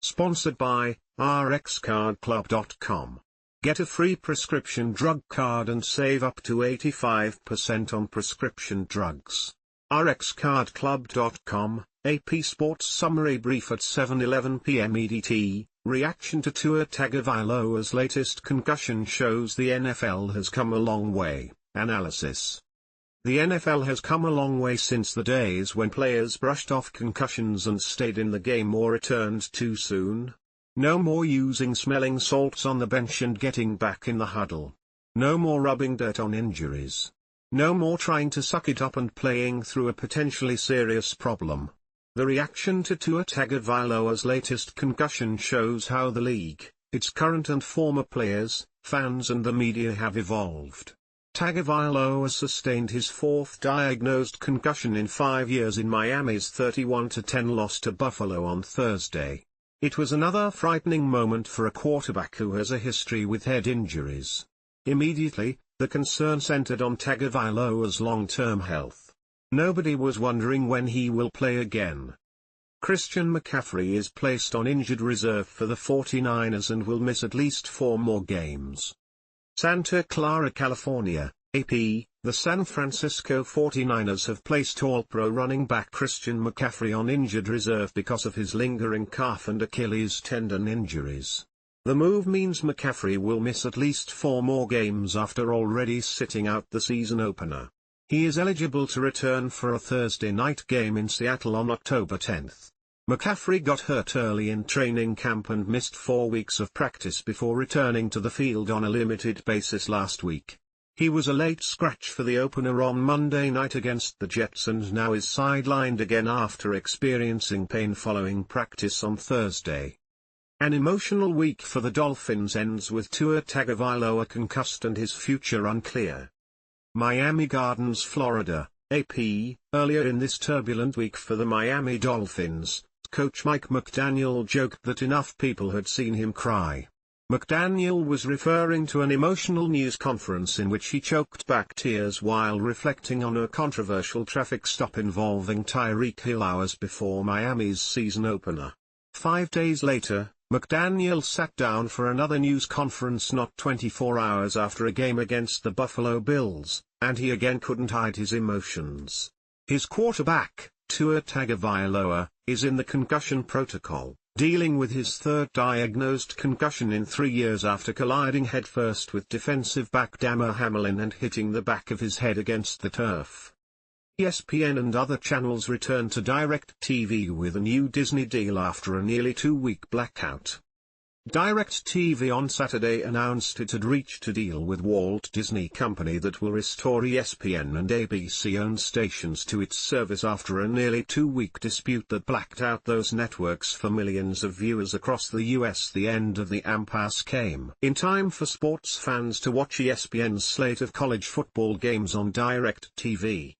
Sponsored by RxCardClub.com. Get a free prescription drug card and save up to 85% on prescription drugs. RxCardClub.com, AP Sports Summarybrief at 7:11 Pm Edt. Reaction to Tua Tagovailoa's latest concussion shows the NFL has come a long way. Analysis. The NFL has come a long way since the days when players brushed off concussions and stayed in the game or returned too soon. No more using smelling salts on the bench and getting back in the huddle. No more rubbing dirt on injuries. No more trying to suck it up and playing through a potentially serious problem. The reaction to Tua Tagovailoa's latest concussion shows how the league, its current and former players, fans and the media have evolved. Tagovailoa sustained his fourth diagnosed concussion in 5 years in Miami's 31-10 loss to Buffalo on Thursday. It was another frightening moment for a quarterback who has a history with head injuries. Immediately, the concern centered on Tagovailoa's long-term health. Nobody was wondering when he will play again. Christian McCaffrey is placed on injured reserve for the 49ers and will miss at least 4 more games. Santa Clara, California, AP, the San Francisco 49ers have placed All-Pro running back Christian McCaffrey on injured reserve because of his lingering calf and Achilles tendon injuries. The move means McCaffrey will miss at least 4 more games after already sitting out the season opener. He is eligible to return for a Thursday night game in Seattle on October 10. McCaffrey got hurt early in training camp and missed 4 weeks of practice before returning to the field on a limited basis last week. He was a late scratch for the opener on Monday night against the Jets and now is sidelined again after experiencing pain following practice on Thursday. An emotional week for the Dolphins ends with Tua Tagovailoa concussed and his future unclear. Miami Gardens, Florida, AP. Earlier in this turbulent week for the Miami Dolphins, coach Mike McDaniel joked that enough people had seen him cry. McDaniel was referring to an emotional news conference in which he choked back tears while reflecting on a controversial traffic stop involving Tyreek Hill hours before Miami's season opener. 5 days later, McDaniel sat down for another news conference not 24 hours after a game against the Buffalo Bills, and he again couldn't hide his emotions. His quarterback, Tua Tagovailoa, is in the concussion protocol, dealing with his third diagnosed concussion in 3 years after colliding headfirst with defensive back Damar Hamlin and hitting the back of his head against the turf. ESPN and other channels return to DirecTV with a new Disney deal after a nearly 2-week blackout. DirecTV on Saturday announced it had reached a deal with Walt Disney Co that will restore ESPN and ABC-owned stations to its service after a nearly 2-week dispute that blacked out those networks for millions of viewers across the US. The end of the impasse came in time for sports fans to watch ESPN's slate of college football games on DirecTV.